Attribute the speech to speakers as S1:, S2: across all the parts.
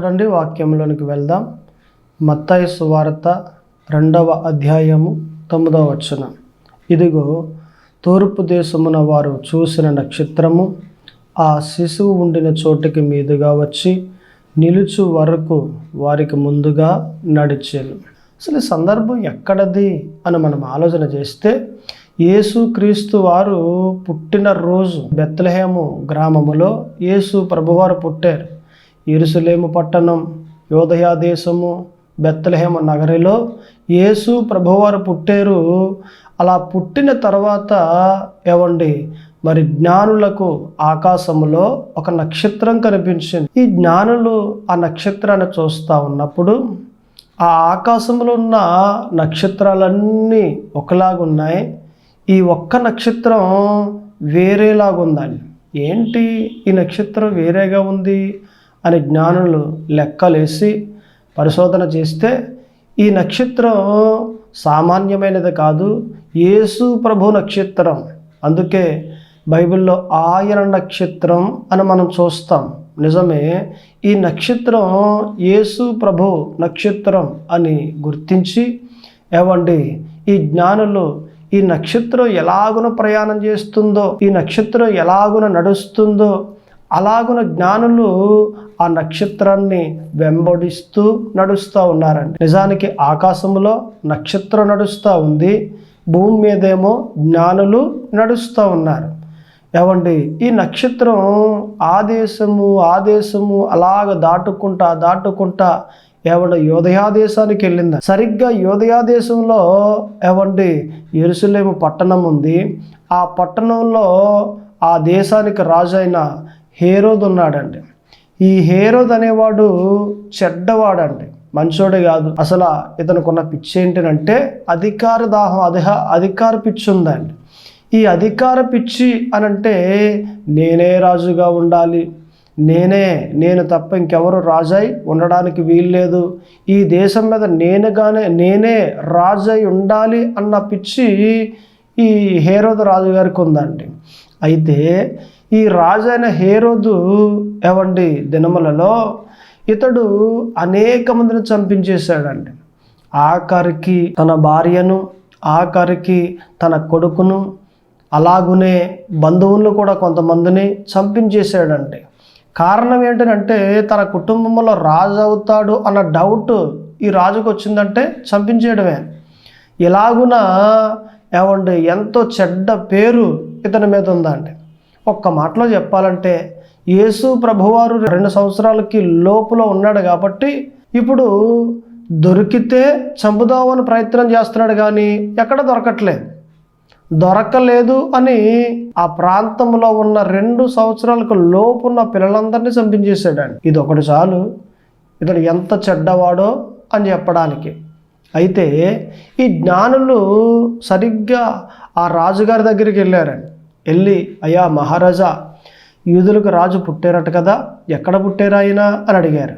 S1: చూడండి, వాక్యంలోనికి వెళ్దాం. మత్తయి సువార్త 2వ అధ్యాయము 9వ వచనం. ఇదిగో తూర్పు దేశమున వారు చూసిన నక్షత్రము ఆ శిశువు ఉండిన చోటికి మీదుగా వచ్చి నిలుచు వరకు వారికి ముందుగా నడిచేను. అసలు ఈ సందర్భం ఎక్కడది అని మనం ఆలోచన చేస్తే, యేసుక్రీస్తు వారు పుట్టిన రోజు బెత్లెహేము గ్రామములో యేసు ప్రభువారు పుట్టారు. యెరూషలేము పట్టణం, యూదయ దేశము, బెత్లెహేము నగరిలో యేసు ప్రభువారు పుట్టారు. అలా పుట్టిన తర్వాత మరి జ్ఞానులకు ఆకాశములో ఒక నక్షత్రం కనిపించింది. ఈ జ్ఞానులు ఆ నక్షత్రాన్ని చూస్తూ ఉన్నప్పుడు ఆ ఆకాశంలో ఉన్న నక్షత్రాలన్నీ ఒకలాగున్నాయి. ఈ ఒక్క నక్షత్రం వేరేలాగుందని, ఏంటి ఈ నక్షత్రం వేరేగా ఉంది అని జ్ఞానులు లెక్కలేసి పరిశోధన చేస్తే, ఈ నక్షత్రం సామాన్యమైనది కాదు, యేసు ప్రభు నక్షత్రం. అందుకే బైబిల్లో ఆయన నక్షత్రం అని మనం చూస్తాం. నిజమే, ఈ నక్షత్రం యేసు ప్రభు నక్షత్రం అని గుర్తించి ఈ జ్ఞానులు ఈ నక్షత్రం ఎలాగున ప్రయాణం చేస్తుందో, ఈ నక్షత్రం ఎలాగున నడుస్తుందో అలాగున జ్ఞానులు ఆ నక్షత్రాన్ని వెంబడిస్తూ నడుస్తూ ఉన్నారండి. నిజానికి ఆకాశంలో నక్షత్రం నడుస్తూ ఉంది, భూమి మీదేమో జ్ఞానులు నడుస్తూ ఉన్నారు. ఈ నక్షత్రం ఆ దేశము అలాగ దాటుకుంటా యోదయ దేశానికి వెళ్ళింది. సరిగ్గా యోదయ దేశంలో యెరూషలేము పట్టణం ఉంది. ఆ పట్టణంలో ఆ దేశానికి రాజు అయిన హేరోదు ఉన్నాడండి. ఈ హేరోదు అనేవాడు చెడ్డవాడండి, మంచోడే కాదు. అసలు ఇతనుకున్న పిచ్చి ఏంటంటే అధికార దాహం, అధికార పిచ్చి ఉందండి. ఈ అధికార పిచ్చి అనంటే నేనే రాజుగా ఉండాలి, నేను తప్ప ఇంకెవరు రాజై ఉండడానికి వీల్లేదు, ఈ దేశం మీద నేనే రాజై ఉండాలి అన్న పిచ్చి ఈ హేరోదు రాజుగారికి ఉందండి. అయితే ఈ రాజైన హేరోదు దినములలో ఇతడు అనేక మందిని చంపించేశాడండి. ఆఖరికి తన భార్యను, ఆఖరికి తన కొడుకును, అలాగునే బంధువులను కూడా కొంతమందిని చంపించేశాడండి. కారణం ఏంటంటే తన కుటుంబంలో రాజు అవుతాడు అన్న డౌట్ ఈ రాజుకు వచ్చిందంటే చంపించేయడమే. ఇలాగున ఎంతో చెడ్డ పేరు ఇతని మీద ఉందండి. ఒక్క మాటలో చెప్పాలంటే యేసు ప్రభువారు 2 సంవత్సరాలకి లోపులో ఉన్నాడు కాబట్టి ఇప్పుడు దొరికితే చంపుదామని ప్రయత్నం చేస్తున్నాడు, కానీ ఎక్కడ దొరకలేదు అని ఆ ప్రాంతంలో ఉన్న 2 సంవత్సరాలకు లోపున్న పిల్లలందరినీ చంపించేశాడండి. ఇది ఒకటి చాలు ఇతడు ఎంత చెడ్డవాడో అని చెప్పడానికి. అయితే ఈ జ్ఞానులు సరిగ్గా ఆ రాజుగారి దగ్గరికి వెళ్ళారండి. వెళ్ళి, అయ్యా మహారాజా, యూదులకు రాజు పుట్టారట కదా, ఎక్కడ పుట్టారు ఆయన అని అడిగారు.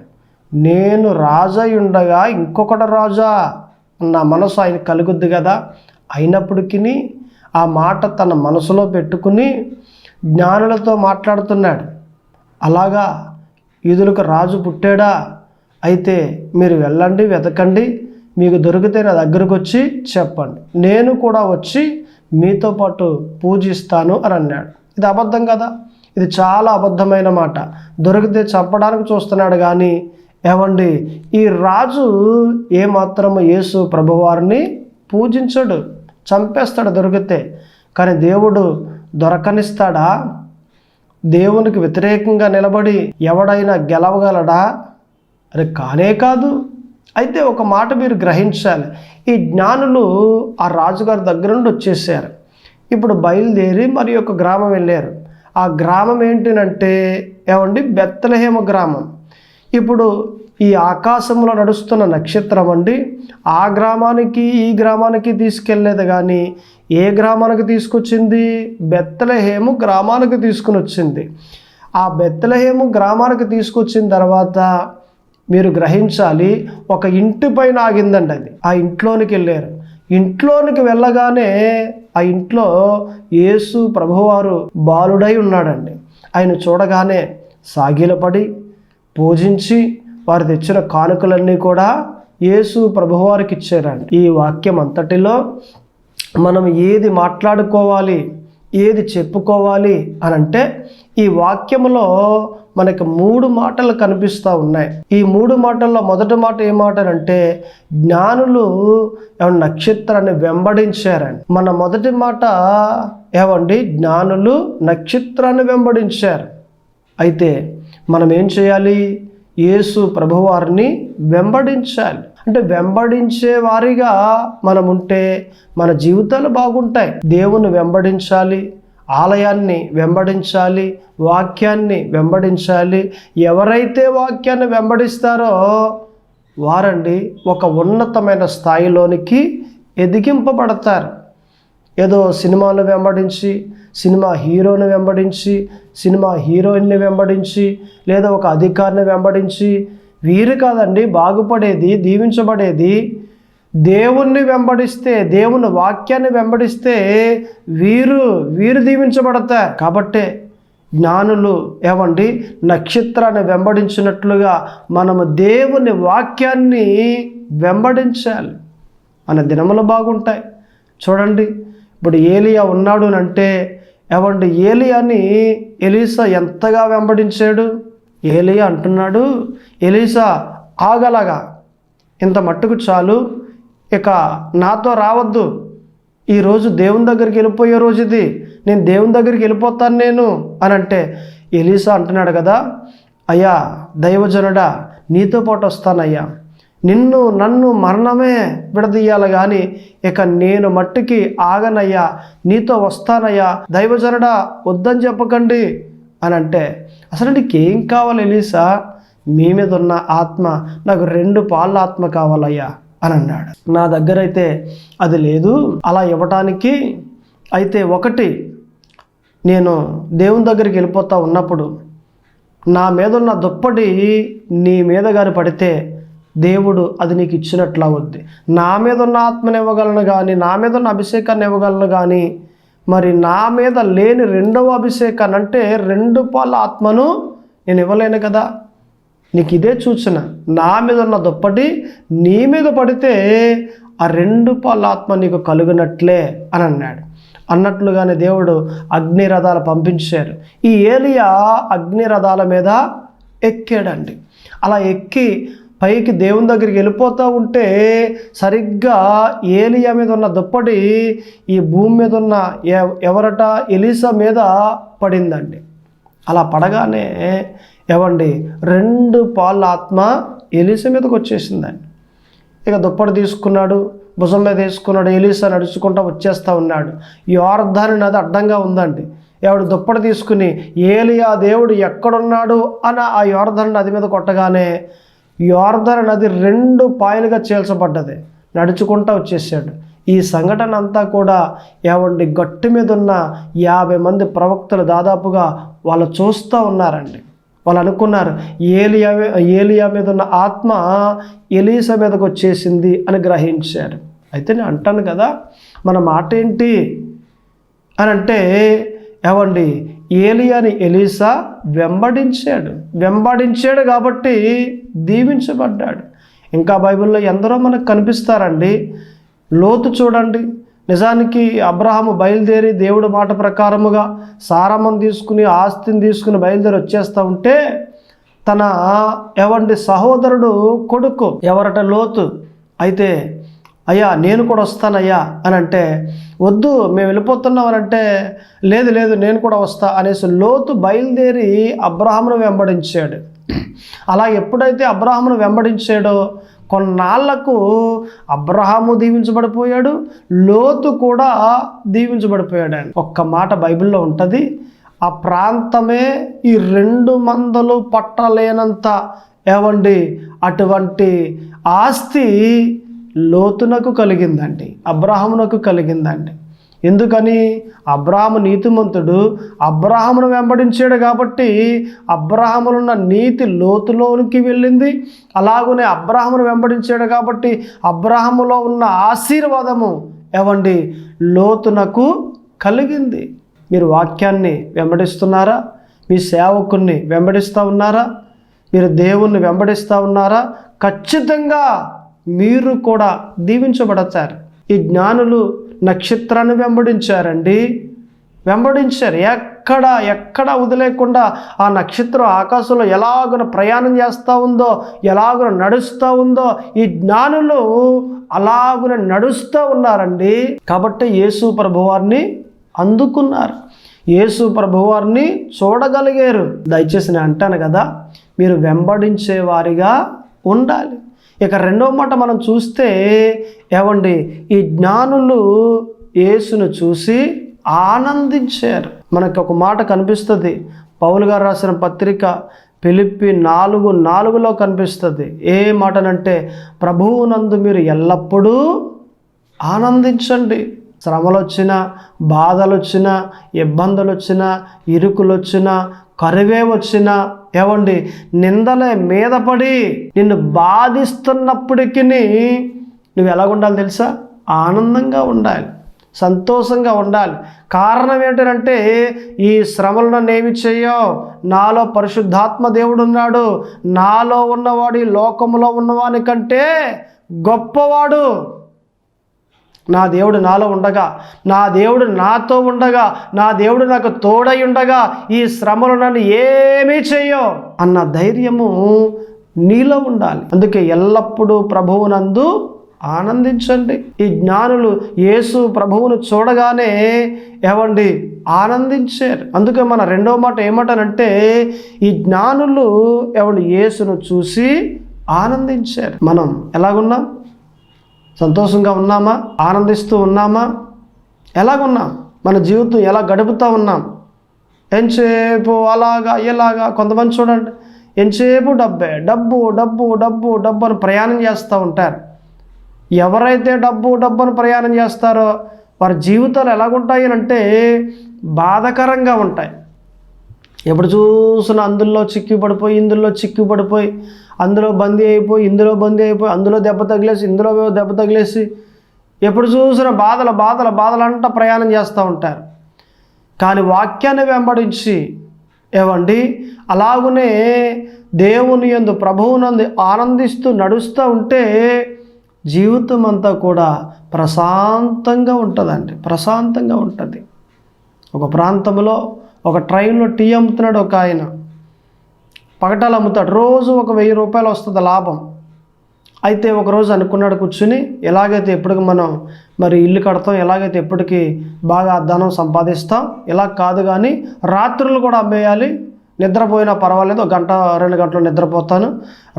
S1: నేను రాజై ఉండగా ఇంకొకటి రాజా అన్న మనసు ఆయన కలుగుద్ది కదా. అయినప్పటికీ ఆ మాట తన మనసులో పెట్టుకుని జ్ఞానులతో మాట్లాడుతున్నాడు. అలాగా యూదులకు రాజు పుట్టాడా? అయితే మీరు వెళ్ళండి, వెతకండి, మీకు దొరికితే నా దగ్గరకు వచ్చి చెప్పండి, నేను కూడా వచ్చి మీతో పాటు పూజిస్తాను అని అన్నాడు. ఇది అబద్ధం కదా, ఇది చాలా అబద్ధమైన మాట. దొరికితే చంపడానికి చూస్తున్నాడు, కానీ ఈ రాజు ఏమాత్రము యేసు ప్రభువారిని పూజించడు, చంపేస్తాడు దొరికితే. కానీ దేవుడు దొరకనిస్తాడా? దేవునికి వ్యతిరేకంగా నిలబడి ఎవడైనా గెలవగలడా? అది కానే కాదు. అయితే ఒక మాట మీరు గ్రహించాలి, ఈ జ్ఞానులు ఆ రాజుగారి దగ్గర నుండి వచ్చేసారు. ఇప్పుడు బయలుదేరి మరి ఒక గ్రామం వెళ్ళారు. ఆ గ్రామం ఏంటంటే బెత్లెహేము గ్రామం. ఇప్పుడు ఈ ఆకాశంలో నడుస్తున్న నక్షత్రం ఆ గ్రామానికి ఈ గ్రామానికి తీసుకెళ్ళలేదు, కానీ ఏ గ్రామానికి తీసుకొచ్చింది? బెత్లెహేము గ్రామానికి తీసుకుని వచ్చింది. ఆ బెత్లెహేము గ్రామానికి తీసుకొచ్చిన తర్వాత మీరు గ్రహించాలి, ఒక ఇంటి పైన ఆగిందండి. అది ఆ ఇంట్లోనికి వెళ్ళారు. ఇంట్లోనికి వెళ్ళగానే ఆ ఇంట్లో యేసు ప్రభువారు బాలుడై ఉన్నాడండి. ఆయన చూడగానే సాగిలపడి పూజించి వారు తెచ్చిన కానుకలన్నీ కూడా యేసు ప్రభువారికి ఇచ్చారండి. ఈ వాక్యం అంతటిలో మనం ఏది మాట్లాడుకోవాలి, ఏది చెప్పుకోవాలి అని అంటే ఈ వాక్యములో మనకు 3 మాటలు కనిపిస్తూ ఉన్నాయి. ఈ 3 మాటల్లో మొదటి మాట ఏ మాట అంటే జ్ఞానులు నక్షత్రాన్ని వెంబడించారండి. మన మొదటి మాట ఏమండి, జ్ఞానులు నక్షత్రాన్ని వెంబడించారు. అయితే మనం ఏం చేయాలి? యేసు ప్రభువారిని వెంబడించాలి. అంటే వెంబడించే వారిగా మనం ఉంటే మన జీవితాలు బాగుంటాయి. దేవుని వెంబడించాలి, ఆలయాన్ని వెంబడించాలి, వాక్యాన్ని వెంబడించాలి. ఎవరైతే వాక్యాన్ని వెంబడిస్తారో వారండి ఒక ఉన్నతమైన స్థాయిలోనికి ఎదిగింపబడతారు. ఏదో సినిమాలు వెంబడించి, సినిమా హీరోని వెంబడించి, సినిమా హీరోయిన్ని వెంబడించి, లేదా ఒక అధికారిని వెంబడించి వీరు కాదండి బాగుపడేది, దీవించబడేది. దేవుణ్ణి వెంబడిస్తే, దేవుని వాక్యాన్ని వెంబడిస్తే వీరు దీవించబడతారు. కాబట్టే జ్ఞానులు ఏమండి నక్షత్రాన్ని వెంబడించినట్లుగా మనము దేవుని వాక్యాన్ని వెంబడించాలి. మన దినములు బాగుంటాయి. చూడండి, ఇప్పుడు ఏలియా ఉన్నాడు అంటే ఏమండి ఏలియాని ఎలీసా ఎంతగా వెంబడించాడు. ఏలియా అంటున్నాడు, ఎలీసా ఆగలగా, ఇంత మట్టుకు చాలు, ఇక నాతో రావద్దు, ఈరోజు దేవుని దగ్గరికి వెళ్ళిపోయే రోజు ఇది, నేను దేవుని దగ్గరికి వెళ్ళిపోతాను నేను అని అంటే ఎలీసా అంటున్నాడు కదా, అయ్యా దైవజనుడా నీతో పాటు వస్తానయ్యా, నన్ను మరణమే విడదీయాలి కానీ ఇక నేను మట్టికి ఆగనయ్యా, నీతో వస్తానయ్యా, దైవజనుడా వద్దని చెప్పకండి అని అంటే, అసలు నీకేం కావాలి ఎలీసా? మీ మీద ఉన్న ఆత్మ, నాకు 2 పాళ్ళ ఆత్మ కావాలయ్యా అని అన్నాడు. నా దగ్గర అయితే అది లేదు అలా ఇవ్వటానికి. అయితే ఒకటి, నేను దేవుని దగ్గరికి వెళ్ళిపోతా ఉన్నప్పుడు నా మీద ఉన్న దుప్పటి నీ మీద కానీ పడితే దేవుడు అది నీకు ఇచ్చినట్లు అవుద్ది. నా మీద ఉన్న ఆత్మని ఇవ్వగలను కానీ, నా మీద ఉన్న అభిషేకాన్ని ఇవ్వగలను కానీ, మరి నా మీద లేని 2వ అభిషేకాన్ని అంటే 2 పాళ్ళ ఆత్మను నేను ఇవ్వలేను కదా. నీకు ఇదే సూచన, నా మీద ఉన్న దుప్పటి నీ మీద పడితే ఆ 2 పాళ్ళ ఆత్మ నీకు కలుగునట్లే అని అన్నాడు. అన్నట్లుగానే దేవుడు అగ్ని రథాలు పంపించారు. ఈ ఏలియా అగ్ని రథాల మీద ఎక్కాడండి. అలా ఎక్కి పైకి దేవుని దగ్గరికి వెళ్ళిపోతూ ఉంటే సరిగ్గా ఏలియా మీద ఉన్న దుప్పటి ఈ భూమి మీద ఉన్న ఎవరట ఎలీసా మీద పడిందండి. అలా పడగానే ఏవండి 2 పాళ్ళ ఆత్మ ఎలీసా మీదకి వచ్చేసిందండి. ఇక దుప్పటి తీసుకున్నాడు, భుజం మీద వేసుకున్నాడు, ఎలీసా నడుచుకుంటూ వచ్చేస్తూ ఉన్నాడు. యోర్దాను నది అడ్డంగా ఉందండి. ఎవడు దుప్పటి తీసుకుని ఏలియా దేవుడు ఎక్కడున్నాడు అని ఆ యోర్దాను నది మీద కొట్టగానే యోర్దాను నది 2 పాయలుగా చీల్చబడ్డది. నడుచుకుంటూ వచ్చేసాడు. ఈ సంఘటన అంతా కూడా ఏవండి గట్టు మీద ఉన్న 50 మంది ప్రవక్తలు దాదాపుగా వాళ్ళు చూస్తూ ఉన్నారండి. వాళ్ళు అనుకున్నారు ఏలియా మీద ఉన్న ఆత్మ ఎలీసా మీదకి వచ్చేసింది అని గ్రహించారు. అయితే నేను అంటాను కదా, మన మాట ఏంటి అని అంటే ఏవండి ఏలియాని ఎలీసా వెంబడించాడు కాబట్టి దీవించబడ్డాడు. ఇంకా బైబిల్లో ఎందరో మనకు కనిపిస్తారండి. లోతు చూడండి, నిజానికి అబ్రహాము బయలుదేరి దేవుడి మాట ప్రకారముగా సారమ్మను తీసుకుని ఆస్తిని తీసుకుని బయలుదేరి వచ్చేస్తూ ఉంటే తన ఏవండి సహోదరుడు కొడుకు ఎవరట లోతు అయితే, అయ్యా నేను కూడా వస్తానయ్యా అని అంటే, వద్దు మేము వెళ్ళిపోతున్నాం అని అంటే, లేదు నేను కూడా వస్తా అనేసి లోతు బయలుదేరి అబ్రహామును వెంబడించాడు. అలా ఎప్పుడైతే అబ్రహామును వెంబడించాడో కొన్నాళ్లకు అబ్రహాము దీవించబడిపోయాడు, లోతు కూడా దీవించబడిపోయాడు. ఒక్క మాట బైబిల్లో ఉంటుంది, ఆ ప్రాంతమే ఈ 2 మందలు పట్టలేనంత ఏవండి అటువంటి ఆస్తి లోతునకు కలిగిందండి, అబ్రహామునకు కలిగిందండి. ఎందుకని? అబ్రహాము నీతిమంతుడు, అబ్రహామును వెంబడించాడు కాబట్టి అబ్రహామునున్న నీతి లోతులోనికి వెళ్ళింది. అలాగనే అబ్రహామును వెంబడించాడు కాబట్టి అబ్రహాములో ఉన్న ఆశీర్వాదము ఏవండి లోతునకు కలిగింది. మీరు వాక్యాన్ని వెంబడిస్తున్నారా? మీ సేవకుణ్ణి వెంబడిస్తూ ఉన్నారా? మీరు దేవుణ్ణి వెంబడిస్తూ ఉన్నారా? ఖచ్చితంగా మీరు కూడా దీవించబడతారు. ఈ జ్ఞానులు నక్షత్రాన్ని వెంబడించారండి, వెంబడించారు. ఎక్కడ వదిలేకుండా ఆ నక్షత్రం ఆకాశంలో ఎలాగున ప్రయాణం చేస్తూ ఉందో, ఎలాగున నడుస్తూ ఉందో ఈ జ్ఞానులు అలాగున నడుస్తూ ఉన్నారండి. కాబట్టి యేసు ప్రభువారిని అందుకున్నారు, యేసు ప్రభువారిని చూడగలిగారు. దయచేసి నేను అంటాను కదా, మీరు వెంబడించే వారిగా ఉండాలి. ఇక రెండవ మాట మనం చూస్తే ఏమండి, ఈ జ్ఞానులు యేసును చూసి ఆనందించారు. మనకు ఒక మాట కనిపిస్తుంది, పౌలు గారు రాసిన పత్రిక ఫిలిప్పి 4:4 కనిపిస్తుంది. ఏ మాటనంటే, ప్రభువునందు మీరు ఎల్లప్పుడూ ఆనందించండి. శ్రమలు వచ్చినా, బాధలు వచ్చినా, ఇబ్బందులు వచ్చినా, ఇరుకులు వచ్చినా, కరువే వచ్చినా, ఏమండి నిందలే మీద పడి నిన్ను బాధిస్తున్నప్పటికీ నువ్వు ఎలాగుండాలి తెలుసా? ఆనందంగా ఉండాలి, సంతోషంగా ఉండాలి. కారణం ఏంటంటే, ఈ శ్రమలు నన్ను ఏమి చేయవు, నాలో పరిశుద్ధాత్మ దేవుడు ఉన్నాడు, నాలో ఉన్నవాడు ఈ లోకంలో ఉన్నవాని కంటే గొప్పవాడు. నా దేవుడు నాలో ఉండగా, నా దేవుడు నాతో ఉండగా, నా దేవుడు నాకు తోడై ఉండగా ఈ శ్రమలు నన్ను ఏమీ చేయవు అన్న ధైర్యము నీలో ఉండాలి. అందుకే ఎల్లప్పుడూ ప్రభువునందు ఆనందించండి. ఈ జ్ఞానులు యేసు ప్రభువును చూడగానే ఏమండి ఆనందించారు. అందుకే మన రెండవ మాట ఏమంటానంటే, ఈ జ్ఞానులు ఏమండి యేసును చూసి ఆనందించారు. మనం ఎలాగున్నాం? సంతోషంగా ఉన్నామా? ఆనందిస్తూ ఉన్నామా? ఎలాగున్నాం? మన జీవితం ఎలా గడుపుతూ ఉన్నాం? ఎంతసేపు అలాగా ఇలాగా. కొంతమంది చూడండి, ఎంతసేపు డబ్బు అని ప్రయాణం చేస్తూ ఉంటారు. ఎవరైతే డబ్బు అని ప్రయాణం చేస్తారో వారి జీవితాలు ఎలాగుంటాయి అంటే బాధాకరంగా ఉంటాయి. ఎప్పుడు చూసినా అందులో చిక్కిపడిపోయి, ఇందులో చిక్కిపడిపోయి, అందులో బందీ అయిపోయి, ఇందులో బందీ అయిపోయి, అందులో దెబ్బ తగిలేసి, ఇందులో దెబ్బ తగిలేసి, ఎప్పుడు చూసినా బాధలు అంటా ప్రయాణం చేస్తూ ఉంటారు. కానీ వాక్యాన్ని వెంబడించి ఏవండి అలాగునే దేవుని యందు ప్రభువునందు ఆనందిస్తూ నడుస్తూ ఉంటే జీవితం అంతా కూడా ప్రశాంతంగా ఉంటుందండి, ప్రశాంతంగా ఉంటుంది. ఒక ప్రాంతంలో ఒక ట్రైన్లో టీ అమ్ముతున్నాడు ఒక ఆయన, పగటాలు అమ్ముతాడు. రోజు ఒక 1000 రూపాయలు వస్తుంది లాభం. అయితే ఒకరోజు అనుకున్నాడు కూర్చుని, ఎలాగైతే ఎప్పటికి మనం మరి ఇల్లు కడతాం, ఎలాగైతే ఎప్పటికీ బాగా ధనం సంపాదిస్తాం, ఇలా కాదు కానీ రాత్రులు కూడా అమ్మేయాలి, నిద్రపోయినా పర్వాలేదు, 1 గంట 2 గంటలు నిద్రపోతాను,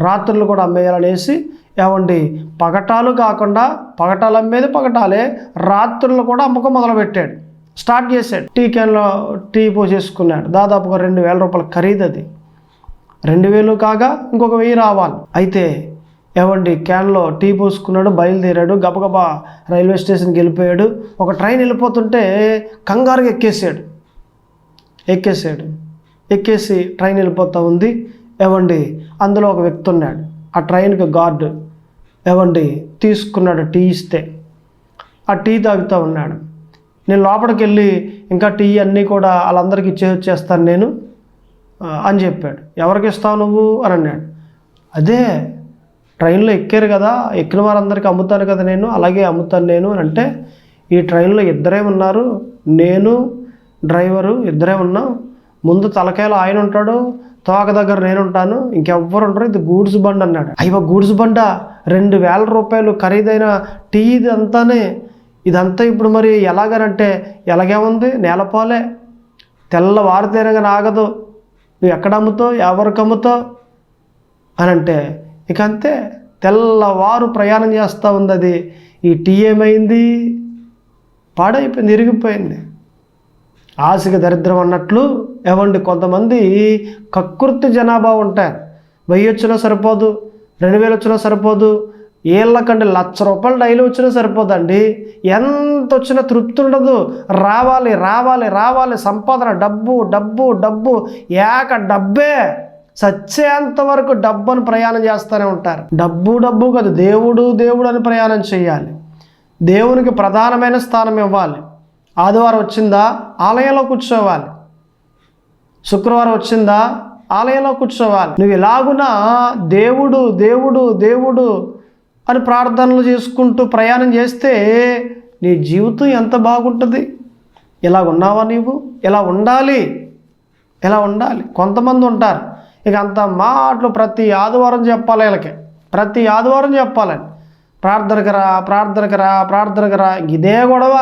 S1: రాత్రులు కూడా అమ్మేయాలనేసి ఏమండి పగటాలు కాకుండా, పగటాలు అమ్మేది పగటాలే, రాత్రులు కూడా అమ్మకం మొదలుపెట్టాడు, స్టార్ట్ చేశాడు. టీ క్యాన్లో టీ పోసేసుకున్నాడు. దాదాపుగా 2000 రూపాయలు ఖరీదు అది. 2000 కాగా ఇంకొక 1000 రావాలి. అయితే ఏమండి క్యాన్లో టీ పోసుకున్నాడు, బయలుదేరాడు, గబగబా రైల్వే స్టేషన్కి వెళ్ళిపోయాడు. ఒక ట్రైన్ వెళ్ళిపోతుంటే కంగారుగా ఎక్కేసి ట్రైన్ వెళ్ళిపోతూ ఉంది. ఏమండి అందులో ఒక వ్యక్తి ఉన్నాడు, ఆ ట్రైన్కి గార్డు. ఏమండి తీసుకున్నాడు టీ ఇస్తే, ఆ టీ తాగుతూ ఉన్నాడు. నేను లోపలికి వెళ్ళి ఇంకా టీ అన్నీ కూడా వాళ్ళందరికీ ఇచ్చేస్తాను నేను అని చెప్పాడు. ఎవరికి ఇస్తావు నువ్వు అని అన్నాడు. అదే ట్రైన్లో ఎక్కారు కదా, ఎక్కిన వారందరికీ అమ్ముతాను కదా నేను, అలాగే అమ్ముతాను నేను అని అంటే, ఈ ట్రైన్లో ఇద్దరే ఉన్నారు, నేను డ్రైవరు ఇద్దరే ఉన్నాం. ముందు తలకాయలో ఆయన ఉంటాడు, తోక దగ్గర నేను ఉంటాను, ఇంకెవ్వరు ఉంటారు, ఇది గూడ్స్ బండి అన్నాడు. అయ్యో గూడ్స్ బండా, 2000 రూపాయలు ఖరీదైన టీ ఇదంతా ఇప్పుడు మరి ఎలాగనంటే, ఎలాగేముంది, నేలపాలే, తెల్లవారితేనగా ఆగదు, నువ్వు ఎక్కడ అమ్ముతావు, ఎవరికి అమ్ముతావు అని అంటే, ఇక అంతే తెల్లవారు ప్రయాణం చేస్తూ ఉంది అది. ఈ టీ ఏమైంది, పాడైపోయింది, ఇరిగిపోయింది. ఆశకి దరిద్రం అన్నట్లు ఏమండి కొంతమంది కకృతి జనాభా ఉంటారు. 1000 వచ్చినా సరిపోదు, 2000 వచ్చినా సరిపోదు, ఏళ్ళకంటే 1,00,000 రూపాయలు డైలీ వచ్చినా సరిపోదండి. ఎంత వచ్చినా తృప్తి ఉండదు. రావాలి సంపాదన, డబ్బు ఏక డబ్బే, చచ్చేంత వరకు డబ్బు అని ప్రయాణం చేస్తూనే ఉంటారు. డబ్బు కాదు, దేవుడు అని ప్రయాణం చేయాలి. దేవునికి ప్రధానమైన స్థానం ఇవ్వాలి. ఆదివారం వచ్చిందా ఆలయంలో కూర్చోవాలి, శుక్రవారం వచ్చిందా ఆలయంలో కూర్చోవాలి. నువ్వు ఇలాగునా దేవుడు దేవుడు దేవుడు అని ప్రార్థనలు చేసుకుంటూ ప్రయాణం చేస్తే నీ జీవితం ఎంత బాగుంటుంది. ఇలా ఉన్నావా నీవు? ఇలా ఉండాలి, ఇలా ఉండాలి. కొంతమంది ఉంటారు ఇక అంత మాటలు ప్రతి ఆదివారం చెప్పాలి, వీళ్ళకి ప్రతి ఆదివారం చెప్పాలని, ప్రార్థనకు రా ప్రార్థనకు రా ప్రార్థనకు రా. ఇదే గొడవ.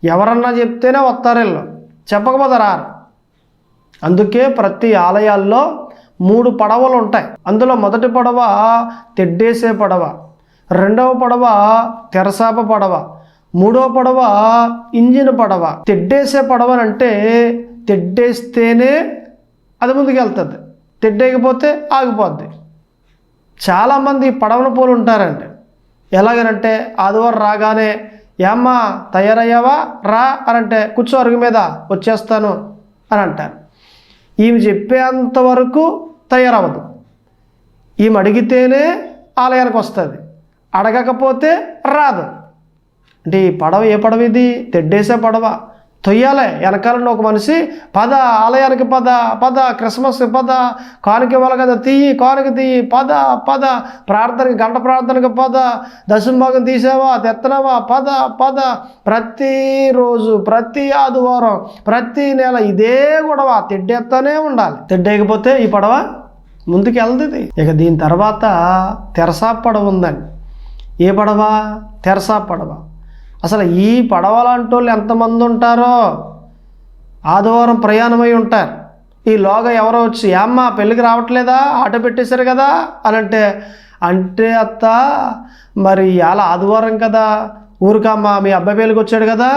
S1: ఎవరన్నా చెప్తేనే వస్తారు వీళ్ళు, చెప్పకపోతే రారు. అందుకే ప్రతి ఆలయాల్లో 3 పడవలు ఉంటాయి. అందులో మొదటి పడవ తెడ్డేసే పడవ, రెండవ పడవ తెరసాప పడవ, మూడవ పడవ ఇంజిన్ పడవ. తెడ్డేసే పడవ అంటే తెడ్డేస్తేనే అది ముందుకెళ్తుంది, తెడ్డేయకపోతే ఆగిపోద్ది. చాలామంది పడవను పోలు ఉంటారండి. ఎలాగనంటే ఆదివారం రాగానే ఏమ్మా తయారయ్యావా రా అని అంటే కూర్చో అరుగు మీద వచ్చేస్తాను అని అంటారు. ఈమె చెప్పేంతవరకు తయారవ్వదు. ఈమె అడిగితేనే ఆలయానికి వస్తుంది, అడగకపోతే రాదు. అంటే ఈ పడవ ఏ పడవ ఇది? తెడ్డేసే పడవ. తొయ్యాలే వెనకాలను ఒక మనిషి, పద ఆలయానికి పద, పద క్రిస్మస్ పద, కానుక ఇవ్వాలి కదా తీయి, కానుక తీయి, పద పద ప్రార్థనకి గంట ప్రార్థనకి పద, దశంభాగం తీసావా తెత్తనవా పద పద. ప్రతిరోజు ప్రతి ఆదివారం ప్రతి నెల ఇదే గొడవ. తెడ్డేస్తూనే ఉండాలి. తెడ్డేయకపోతే ఈ పడవ ముందుకు వెళ్తుంది. ఇక దీని తర్వాత తెరసాప పడవ ఉందండి. ఏ పడవ? తెరసాప పడవ. అసలు ఈ పడవలాంటి వాళ్ళు ఎంతమంది ఉంటారో ఆదివారం ప్రయాణమై ఉంటారు. ఈలోగా ఎవరో వచ్చి ఏమ్మా పెళ్ళికి రావట్లేదా, ఆటో పెట్టేశారు కదా అని అంటే అత్త మరి ఇలా ఆదివారం కదా, ఊరికమ్మా మీ అబ్బాయి పెళ్ళికి వచ్చాడు కదా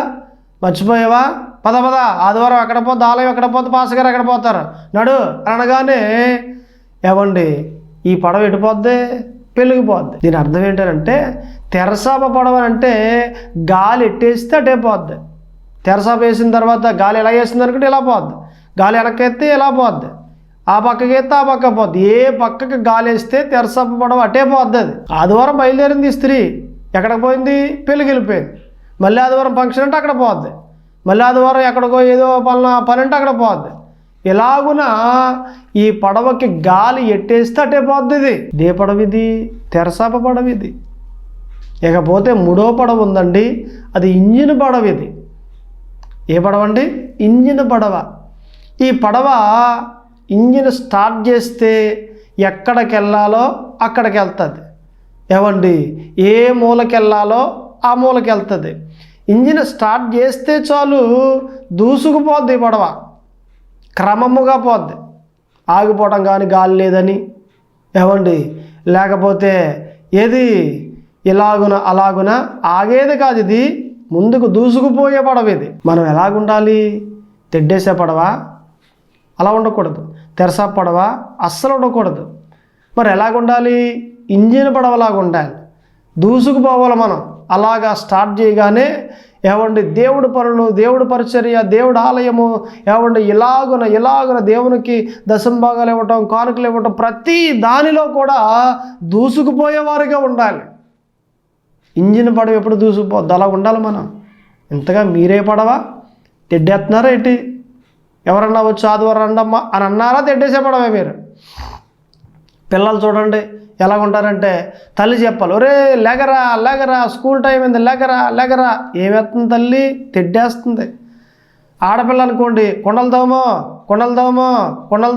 S1: మర్చిపోయావా, పద పద ఆదివారం ఎక్కడ పోద్ది, ఆలయం ఎక్కడ పోద్ది, పాసగారు ఎక్కడ పోతారు నడు అనగానే ఏవండి ఈ పడవ ఎటుపోద్ది? పెళ్ళికి పోద్ది. దీని అర్థం ఏంటంటే తెరసాప పడవ అంటే గాలి ఎట్టేస్తే అటే పోద్ది. తెరసాప వేసిన తర్వాత గాలి ఎలా వేసింది అనుకుంటే ఇలా పోద్ది, గాలి వెనక్కి ఇలా పోద్ది, ఆ పక్కకి ఎత్తే ఆ పక్క పోద్ది. ఏ పక్కకి గాలి వేస్తే తెరసాప పడవ అటే పోద్ది. అది ఆదివారం బయలుదేరింది స్త్రీ, ఎక్కడికి పోయింది? పెళ్ళికి వెళ్ళిపోయింది. మళ్ళీ ఆదివారం ఫంక్షన్ అంటే అక్కడ పోద్ది, మళ్ళీ ఆదివారం ఎక్కడికో ఏదో పని అంటే అక్కడ పోద్ది. ఇలాగున ఈ పడవకి గాలి ఎట్టేస్తే అటే పోద్ది. ఇది ఇదే పడవ, ఇది తెరసాప పడవ. ఇది ఇకపోతే 3వ పడవ ఉందండి, అది ఇంజిన్ పడవ. ఇది ఏ పడవ అండి? ఇంజిన్ పడవ. ఈ పడవ ఇంజిన్ స్టార్ట్ చేస్తే ఎక్కడికి వెళ్ళాలో అక్కడికి వెళ్తుంది. ఏవండి ఏ మూలకి వెళ్ళాలో ఆ మూలకి వెళ్తుంది. ఇంజిన్ స్టార్ట్ చేస్తే చాలు దూసుకుపోద్ది ఈ పడవ, క్రమముగా పోద్ది. ఆగిపోవటం కానీ గాలి లేదని ఏవండి, లేకపోతే ఏది ఇలాగున అలాగున ఆగేది కాదు. ఇది ముందుకు దూసుకుపోయే పడవ. ఇది మనం ఎలాగుండాలి? తెడ్డేసే పడవ అలా ఉండకూడదు, తెరసాప పడవ అస్సలు ఉండకూడదు. మరి ఎలాగుండాలి? ఇంజిన్ పడవలాగా ఉండాలి, దూసుకుపోవాలి మనం. అలాగా స్టార్ట్ చేయగానే ఏవండి దేవుడి పనులు, దేవుడి పరిచర్య, దేవుడి ఆలయము ఏవండి ఇలాగున దేవునికి దశంభాగాలు ఇవ్వటం, కానుకలు ఇవ్వటం, ప్రతి దానిలో కూడా దూసుకుపోయేవారుగా ఉండాలి. ఇంజిన్ పడవ ఎప్పుడు దూసుకుపోద్ది అలా ఉండాలి మనం. ఇంతగా మీరే పడవ తెడ్డేస్తున్నారా ఏంటి? ఎవరన్నా వచ్చి ఆదివారం రండమ్మా అని అన్నారా? తెడ్డేసే పడవే మీరు. పిల్లలు చూడండి ఎలా ఉంటారంటే తల్లి చెప్పాలి, ఒరే లేగరా లేగరా స్కూల్ టైం అయింది లేగరా లేగరా. ఏమేస్తుంది తల్లి? తెడ్డేస్తుంది. ఆడపిల్ల అనుకోండి కొండలు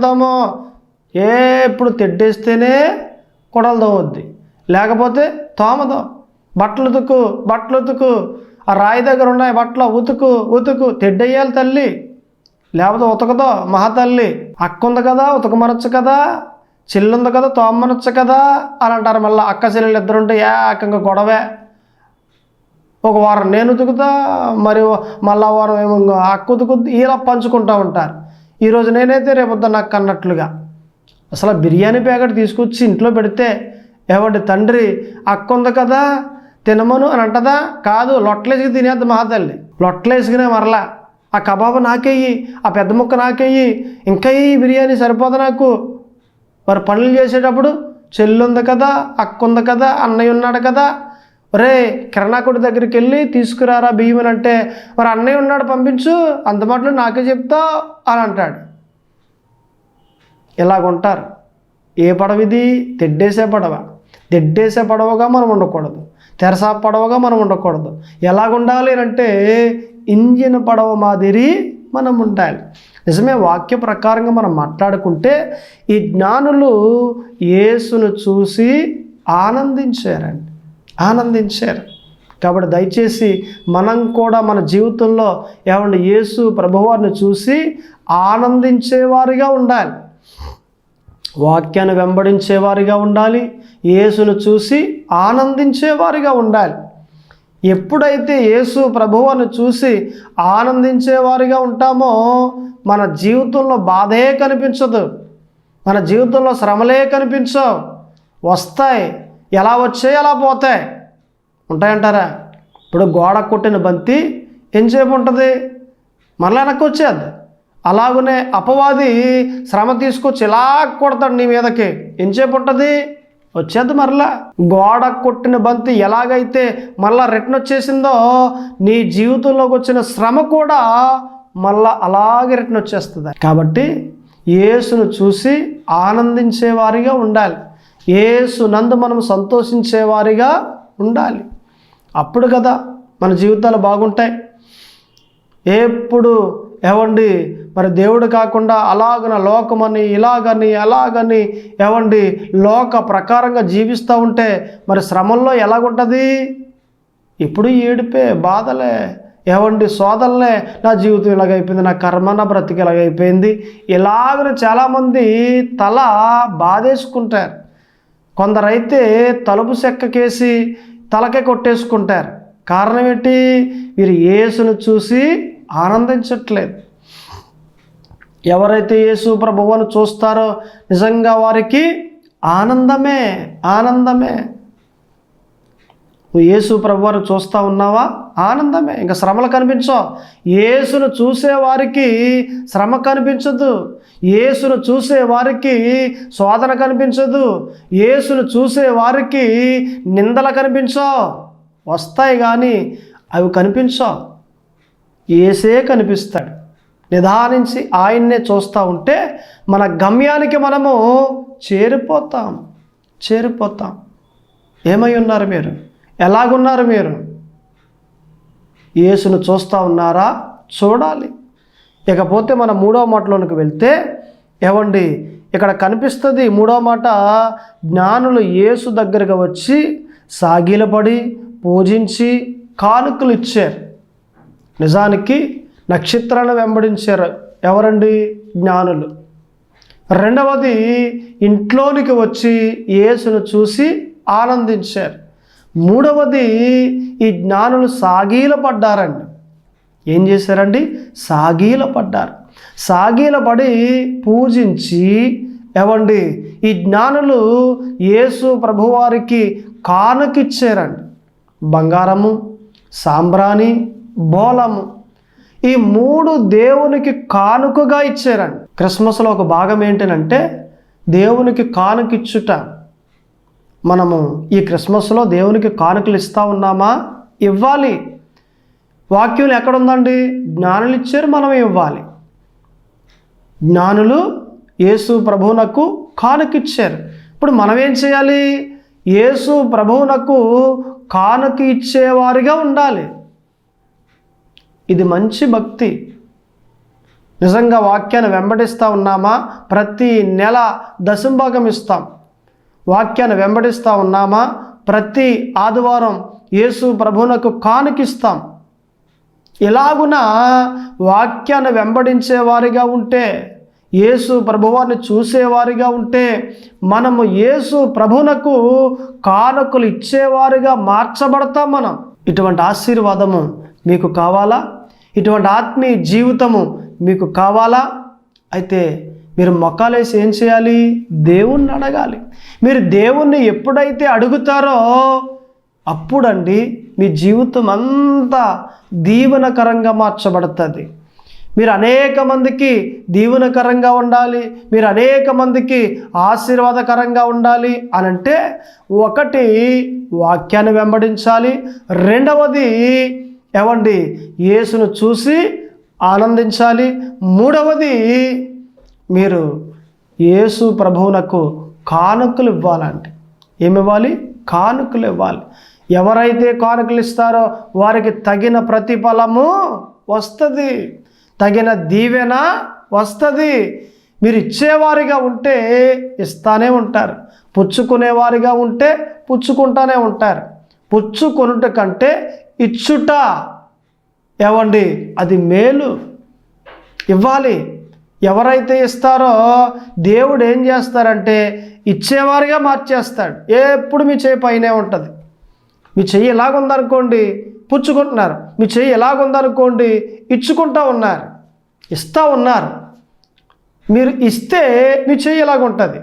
S1: దోమో ఎప్పుడు తెడ్డేస్తేనే కొండలు దోమొద్ది, లేకపోతే తోమదో. బట్టలు ఉతుకు, ఆ రాయి దగ్గర ఉన్నాయి బట్టలు ఉతుకు తెడ్డేయాలి తల్లి, లేకపోతే ఉతకదో మహాతల్లి. అక్క ఉంది కదా ఉతకమనొచ్చు కదా, చెల్లుంది కదా తోమనొచ్చు కదా అని అంటారు. మళ్ళీ అక్క చెల్లెలు ఇద్దరుంటే ఏకంగా గొడవే. ఒక వారం నేను ఉతుకుతా, మరి మళ్ళా వారం ఏమో అక్క ఉతుకుద్ది, ఇలా పంచుకుంటూ ఉంటారు. ఈరోజు నేనైతే రేపొద్దు నాకు అన్నట్లుగా. అసలు బిర్యానీ ప్యాకెట్ తీసుకొచ్చి ఇంట్లో పెడితే ఏమంటే తండ్రి అక్క ఉంది కదా తినమను అని అంటదా? కాదు, లొట్టలేసుకు తినేద్ది మహాతల్లి. లొట్టలేసుకునే మరలా ఆ కబాబు నాకేయి, ఆ పెద్ద ముక్క నాకేయి, ఇంకా ఈ బిర్యానీ సరిపోదు నాకు. మరి పనులు చేసేటప్పుడు చెల్లుంది కదా, అక్క ఉంది కదా, అన్నయ్య ఉన్నాడు కదా, ఒరే కిరణాకుడి దగ్గరికి వెళ్ళి తీసుకురారా బియ్యం అని అంటే, మరి అన్నయ్య ఉన్నాడు పంపించు, అంత మాటలు నాకే చెప్తావు అని అంటాడు. ఇలాగుంటారు. ఏ పడవ ఇది? తెడ్డేసే పడవ. తెడ్డేసే పడవగా మనం ఉండకూడదు, తెరసా పడవగా మనం ఉండకూడదు. ఎలాగుండాలి అంటే ఇంజిన్ పడవ మాదిరి మనం ఉండాలి. నిజమే, వాక్య ప్రకారంగా మనం మాట్లాడుకుంటే ఈ జ్ఞానులు యేసును చూసి ఆనందించారు. కాబట్టి దయచేసి మనం కూడా మన జీవితంలో యేసు ప్రభువారిని చూసి ఆనందించేవారిగా ఉండాలి, వాక్యాన్ని వెంబడించేవారిగా ఉండాలి, యేసును చూసి ఆనందించేవారిగా ఉండాలి. ఎప్పుడైతే యేసు ప్రభువును చూసి ఆనందించేవారిగా ఉంటామో మన జీవితంలో బాధే కనిపించదు, మన జీవితంలో శ్రమలే కనిపించవు. వస్తాయి, ఎలా వచ్చాయి అలా పోతాయి. ఉంటాయంటారా? ఇప్పుడు గోడ కొట్టిన బంతి ఎంతసేపు ఉంటుంది? మరలా వెనక్కి వచ్చేది. అలాగనే అపవాది శ్రమ తీసుకొచ్చి ఇలా కొడతాడు నీ మీదకి, ఎంతసేపు ఉంటుంది? వచ్చేది మరలా. గోడ కొట్టిన బంతి ఎలాగైతే మళ్ళా రిటర్న్ వచ్చేసిందో నీ జీవితంలోకి వచ్చిన శ్రమ కూడా మళ్ళా అలాగే రిటర్న్ వచ్చేస్తుంది. కాబట్టి యేసును చూసి ఆనందించేవారిగా ఉండాలి, యేసు నందు మనం సంతోషించేవారిగా ఉండాలి. అప్పుడు కదా మన జీవితాలు బాగుంటాయి. ఎప్పుడు మరి దేవుడు కాకుండా అలాగన లోకమని ఇలాగని అలాగని లోక ప్రకారంగా జీవిస్తూ ఉంటే మరి శ్రమల్లో ఎలాగుంటుంది? ఇప్పుడు ఏడిపే, బాధలే, శోధనలే. నా జీవితం ఇలాగైపోయింది, నా కర్మ, నా బ్రతికి ఇలాగైపోయింది. ఇలాగని చాలామంది తల బాధేసుకుంటారు. కొందరైతే తలుపు చెక్కకేసి తలకే కొట్టేసుకుంటారు. కారణం ఏంటి? వీరు యేసును చూసి ఆనందించట్లేదు. ఎవరైతే యేసు ప్రభువును చూస్తారో నిజంగా వారికి ఆనందమే. నువ్వు యేసు ప్రభువును చూస్తూ ఉన్నావా? ఆనందమే. ఇంకా శ్రమలు కనిపించవు. యేసును చూసేవారికి శ్రమ కనిపించదు, యేసును చూసే వారికి శోధన కనిపించదు, యేసును చూసే వారికి నిందలు కనిపించవు. వస్తాయి కానీ అవి కనిపించవు. యేసే కనిపిస్తాడు. నిదానించి ఆయన్నే చూస్తూ ఉంటే మన గమ్యానికి మనము చేరిపోతాం. ఏమై ఉన్నారు మీరు? ఎలాగున్నారు మీరు? యేసును చూస్తూ ఉన్నారా? చూడాలి. ఇకపోతే మన 3వ మాటలోనికి వెళ్తే ఇక్కడ కనిపిస్తుంది 3వ మాట, జ్ఞానులు యేసు దగ్గరగా వచ్చి సాగిలపడి పూజించి కానుకలు ఇచ్చారు. నిజానికి నక్షత్రాలను వెంబడించారు. జ్ఞానులు. రెండవది, ఇంట్లోనికి వచ్చి యేసును చూసి ఆనందించారు. మూడవది, ఈ జ్ఞానులు సాగిలపడ్డారండి. ఏం చేశారండి? సాగిలపడి పూజించి ఈ జ్ఞానులు యేసు ప్రభువారికి కానుకిచ్చారండి. బంగారము, సాంబ్రాణి, బోలము, ఈ 3 దేవునికి కానుకగా ఇచ్చారండి. క్రిస్మస్లో ఒక భాగం ఏంటంటే దేవునికి కానుకిచ్చుట. మనము ఈ క్రిస్మస్లో దేవునికి కానుకలు ఇస్తూ ఉన్నామా? ఇవ్వాలి. వాక్యం ఎక్కడుందండి? జ్ఞానులు ఇచ్చారు, మనం ఇవ్వాలి. జ్ఞానులు యేసు ప్రభువునకు కానుకిచ్చారు. ఇప్పుడు మనం ఏం చేయాలి? యేసు ప్రభువునకు కానుక ఇచ్చేవారిగా ఉండాలి. ఇది మంచి భక్తి. నిజంగా వాక్యాన్ని వెంబడిస్తూ ఉన్నామా? ప్రతి నెల దశంభాగం ఇస్తాం. వాక్యాన్ని వెంబడిస్తూ ఉన్నామా? ప్రతి ఆదివారం యేసు ప్రభువునకు కానుకిస్తాం. ఇలాగున వాక్యాన్ని వెంబడించేవారిగా ఉంటే, యేసు ప్రభువాన్ని చూసేవారిగా ఉంటే, మనము యేసు ప్రభువునకు కానుకలు ఇచ్చేవారిగా మార్చబడతాం. మనం ఇటువంటి ఆశీర్వాదము మీకు కావాలా? ఇటువంటి ఆత్మీయ జీవితము మీకు కావాలా? అయితే మీరు మొక్కాలేసి ఏం చేయాలి? దేవుణ్ణి అడగాలి. మీరు దేవుణ్ణి ఎప్పుడైతే అడుగుతారో అప్పుడండి మీ జీవితం అంతా దీవెనకరంగా మార్చబడుతుంది. మీరు అనేక మందికి దీవెనకరంగా ఉండాలి, మీరు అనేక మందికి ఆశీర్వాదకరంగా ఉండాలి అనంటే, ఒకటి వాక్యాన్ని వెంబడించాలి, రెండవది యేసును చూసి ఆనందించాలి, మూడవది మీరు యేసు ప్రభువునకు కానుకలు ఇవ్వాలంటే ఏమివ్వాలి? కానుకలు ఇవ్వాలి. ఎవరైతే కానుకలు ఇస్తారో వారికి తగిన ప్రతిఫలము వస్తుంది, తగిన దీవెన వస్తుంది. మీరు ఇచ్చేవారిగా ఉంటే ఇస్తానే ఉంటారు, పుచ్చుకునేవారిగా ఉంటే పుచ్చుకుంటానే ఉంటారు. పుచ్చుకొనుట కంటే ఇచ్చుట ఏవండి అది మేలు. ఇవ్వాలి. ఎవరైతే ఇస్తారో దేవుడు ఏం చేస్తారంటే ఇచ్చేవారిగా మార్చేస్తాడు. ఎప్పుడు మీ చేయి పైనే ఉంటుంది. మీ చెయ్యి ఎలాగుందనుకోండి పుచ్చుకుంటున్నారు, మీ చెయ్యి ఎలాగుందనుకోండి ఇచ్చుకుంటూ ఉన్నారు, ఇస్తూ ఉన్నారు. మీరు ఇస్తే మీ చెయ్యి ఎలాగుంటుంది.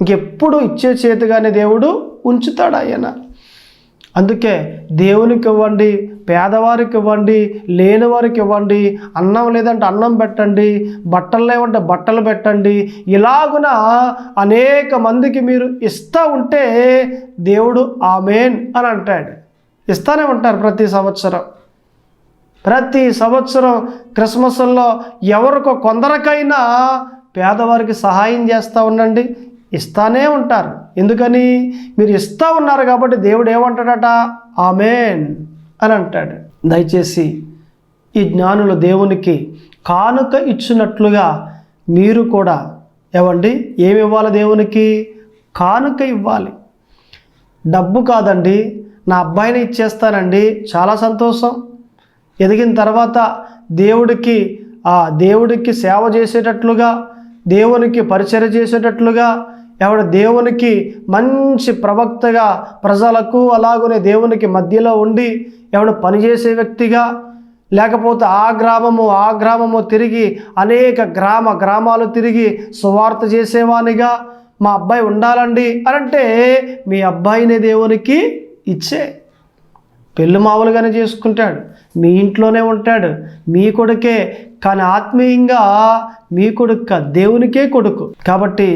S1: ఇంకెప్పుడు ఇచ్చే చేతిగానే దేవుడు ఉంచుతాడు ఆయన. అందుకే దేవునికి ఇవ్వండి, పేదవారికి ఇవ్వండి, లేని వారికి ఇవ్వండి, అన్నం లేదంటే అన్నం పెట్టండి, బట్టలు లేవంటే బట్టలు పెట్టండి. ఇలాగున అనేక మందికి మీరు ఇస్తూ ఉంటే దేవుడు ఆమేన్ అని అంటాడు. ఇస్తానే ఉంటారు ప్రతి సంవత్సరం క్రిస్మస్లో ఎవరికో కొందరికైనా పేదవారికి సహాయం చేస్తూ ఉండండి. ఇస్తానే ఉంటారు. ఎందుకని? మీరు ఇస్తూ ఉన్నారు కాబట్టి దేవుడు ఏమంటాడట? ఆమేన్ అని అంటాడు. దయచేసి ఈ జ్ఞానులు దేవునికి కానుక ఇచ్చినట్లుగా మీరు కూడా ఏమండి ఏమి ఇవ్వాలి? దేవునికి కానుక ఇవ్వాలి. డబ్బు కాదండి, నా అబ్బాయిని ఇచ్చేస్తానండి, చాలా సంతోషం. ఎదిగిన తర్వాత దేవుడికి సేవ చేసేటట్లుగా, దేవునికి పరిచర్య చేసేటట్లుగా, దేవునికి మంచి ప్రవక్తగా, ప్రజలకు అలాగనే దేవునికి మధ్యలో ఉండి పనిచేసే వ్యక్తిగా, లేకపోతే ఆ గ్రామము తిరిగి అనేక గ్రామాలు తిరిగి సువార్త చేసేవానిగా మా అబ్బాయి ఉండాలండి అని అంటే మీ అబ్బాయిని దేవునికి ఇచ్చే. పెళ్ళి మామూలుగానే చేసుకుంటాడు, మీ ఇంట్లోనే ఉంటాడు, మీ కొడుకే. కానీ ఆత్మీయంగా మీ కొడుకు దేవునికే కొడుకు. కాబట్టి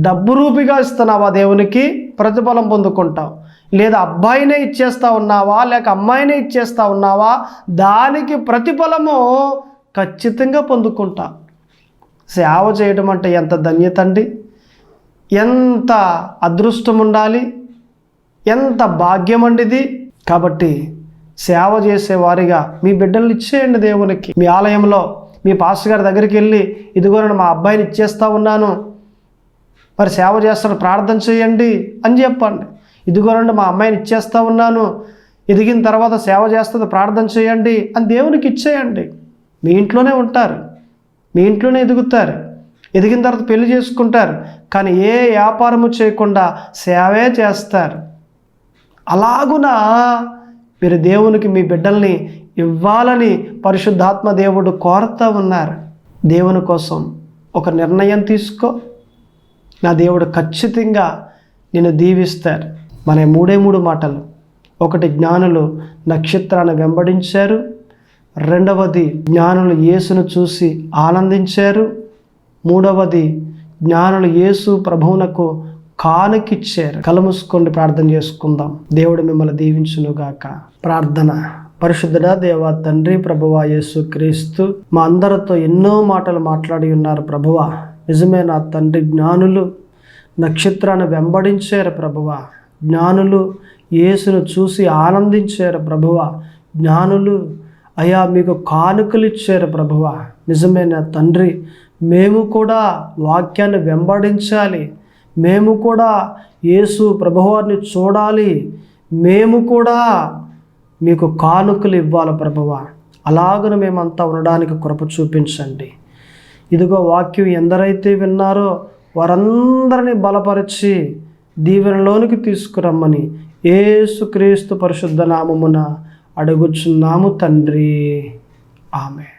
S1: డబ్బు రూపిగా ఇస్తున్నావా దేవునికి, ప్రతిఫలం పొందుకుంటావు. లేదా అబ్బాయినే ఇచ్చేస్తా ఉన్నావా, లేక అమ్మాయినే ఇచ్చేస్తా ఉన్నావా, దానికి ప్రతిఫలము ఖచ్చితంగా పొందుకుంటా. సేవ చేయడం అంటే ఎంత ధన్యత అండి, ఎంత అదృష్టం ఉండాలి, ఎంత భాగ్యం అండి ఇది. కాబట్టి సేవ చేసేవారిగా మీ బిడ్డల్ని ఇచ్చేయండి దేవునికి. మీ ఆలయంలో మీ పాస్టర్ గారి దగ్గరికి వెళ్ళి ఇదిగోనండి మా అబ్బాయిని ఇచ్చేస్తా ఉన్నాను, మరి సేవ చేస్తాను ప్రార్థన చేయండి అని చెప్పండి. ఇదిగోనండి మా అమ్మాయిని ఇచ్చేస్తా ఉన్నాను, ఎదిగిన తర్వాత సేవ చేస్తుంది ప్రార్థన చేయండి అని దేవునికి ఇచ్చేయండి. మీ ఇంట్లోనే ఉంటారు, మీ ఇంట్లోనే ఎదుగుతారు, ఎదిగిన తర్వాత పెళ్లి చేసుకుంటారు. కానీ ఏ వ్యాపారము చేయకుండా సేవే చేస్తారు. అలాగున మీరు దేవునికి మీ బిడ్డల్ని ఇవ్వాలని పరిశుద్ధాత్మ దేవుడు కోరుతూ ఉన్నారు. దేవుని కోసం ఒక నిర్ణయం తీసుకో, నా దేవుడు ఖచ్చితంగా నిన్ను దీవిస్తారు. మన 3 మాటలు. ఒకటి, జ్ఞానులు నక్షత్రాన్ని వెంబడించారు. రెండవది, జ్ఞానులు యేసును చూసి ఆనందించారు. మూడవది, జ్ఞానులు యేసు ప్రభువునకు కానుకిచ్చారు. కళ్ళు మూసుకొని ప్రార్థన చేసుకుందాం. దేవుడు మిమ్మల్ని దీవించునుగాక. ప్రార్థన. పరిశుద్ధుడా దేవా తండ్రి, ప్రభువా యేసు క్రీస్తు మా అందరితో ఎన్నో మాటలు మాట్లాడి ఉన్నారు ప్రభువా. నిజమే నా తండ్రి, జ్ఞానులు నక్షత్రాన్ని వెంబడించారు ప్రభువా. జ్ఞానులు యేసును చూసి ఆనందించారు ప్రభువా. జ్ఞానులు అయ్యా మీకు కానుకలు ఇచ్చారు ప్రభువా. నిజమే నా తండ్రి, మేము కూడా వాక్యాన్ని వెంబడించాలి, మేము కూడా యేసు ప్రభువారిని చూడాలి, మేము కూడా మీకు కానుకలు ఇవ్వాలి ప్రభువా. అలాగన మేమంతా ఉండడానికి కృప చూపించండి. ఇదిగో వాక్యం ఎందరైతే విన్నారో వారందరినీ బలపరిచి దీవెనలోనికి తీసుకురమ్మని యేసుక్రీస్తు పరిశుద్ధ నామమున అడుగుచున్నాము తండ్రి. ఆమేన్.